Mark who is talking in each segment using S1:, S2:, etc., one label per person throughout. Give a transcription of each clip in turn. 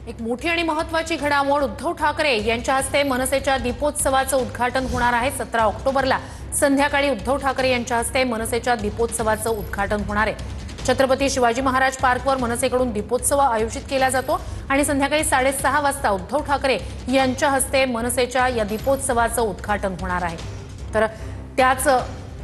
S1: एक मोठी आणि महत्त्वाची घडामोड उद्धव ठाकरे यांच्या हस्ते मनसेच्या दीपोत्सवाचं उद्घाटन होणार आहे। 17 ऑक्टोबरला संध्याकाळी उद्धव ठाकरे यांच्या हस्ते मनसेच्या दीपोत्सवाचं उद्घाटन होणार आहे। छत्रपती शिवाजी महाराज पार्कवर मनसेकडून दीपोत्सव आयोजित केला जातो आणि संध्याकाळी 6:30 वाजता उद्धव ठाकरे यांच्या हस्ते मनसेच्या या दीपोत्सवाचं उद्घाटन होणार आहे। तर त्याच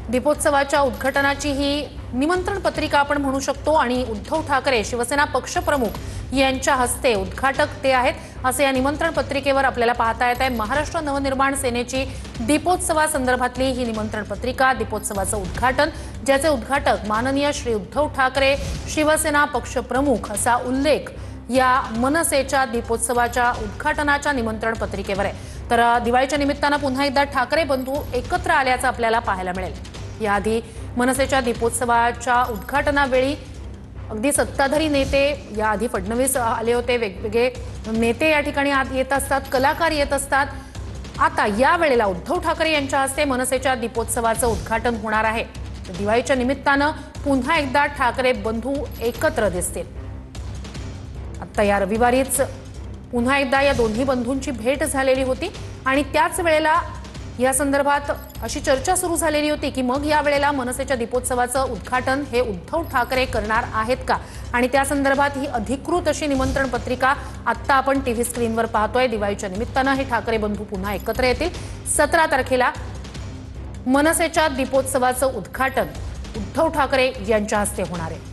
S1: दीपोत्सवाच्या उद्घाटनाची ही निमंत्रण पत्रिका आपण म्हणू शकतो आणि उद्धव ठाकरे शिवसेना पक्षप्रमुख यांच्या हस्ते उद्घाटक ते आहेत असे या निमंत्रण पत्रिकेवर आपल्याला पाहता येत आहे। महाराष्ट्र नवनिर्माण सेनेची दीपोत्सवासंदर्भातली ही निमंत्रण पत्रिका, दीपोत्सवाचं उद्घाटन, ज्याचे उद्घाटक माननीय श्री उद्धव ठाकरे शिवसेना पक्षप्रमुख असा उल्लेख या मनसेच्या दीपोत्सवाच्या उद्घाटनाच्या निमंत्रण पत्रिकेवर आहे। तर दिवाळीच्या निमित्तानं पुन्हा एकदा ठाकरे बंधू एकत्र आल्याचं आपल्याला पाहायला मिळेल। याआधी मनसेच्या दीपोत्सवाच्या उद्घाटनावेळी अगदी सत्ताधारी नेते, याआधी फडणवीस आले होते, वेगवेगळे नेते या ठिकाणी आत येत असतात, कलाकार येत असतात। आता या वेळेला उद्धव ठाकरे यांच्या हस्ते मनसेच्या दीपोत्सवाचं उद्घाटन होणार आहे। दिवाळीच्या निमित्तानं पुन्हा एकदा ठाकरे बंधू एकत्र दिसतील। आता या रविवारीच पुन्हा एकदा या दोन्ही बंधूंची भेट झालेली होती आणि त्याच वेळेला या संदर्भात अशी चर्चा सुरू झालेली होती की मग या वेळेला मनसेच्या दीपोत्सवाचं उद्घाटन हे उद्धव ठाकरे करणार आहेत का, आणि त्या संदर्भात ही अधिकृत अशी निमंत्रण पत्रिका आता आपण टीव्ही स्क्रीनवर पाहतोय। दिवाळीच्या निमित्तानं हे ठाकरे बंधू पुन्हा एकत्र येतील। 17 तारखेला मनसेच्या दीपोत्सवाचं उद्घाटन उद्धव ठाकरे यांच्या हस्ते होणार आहे।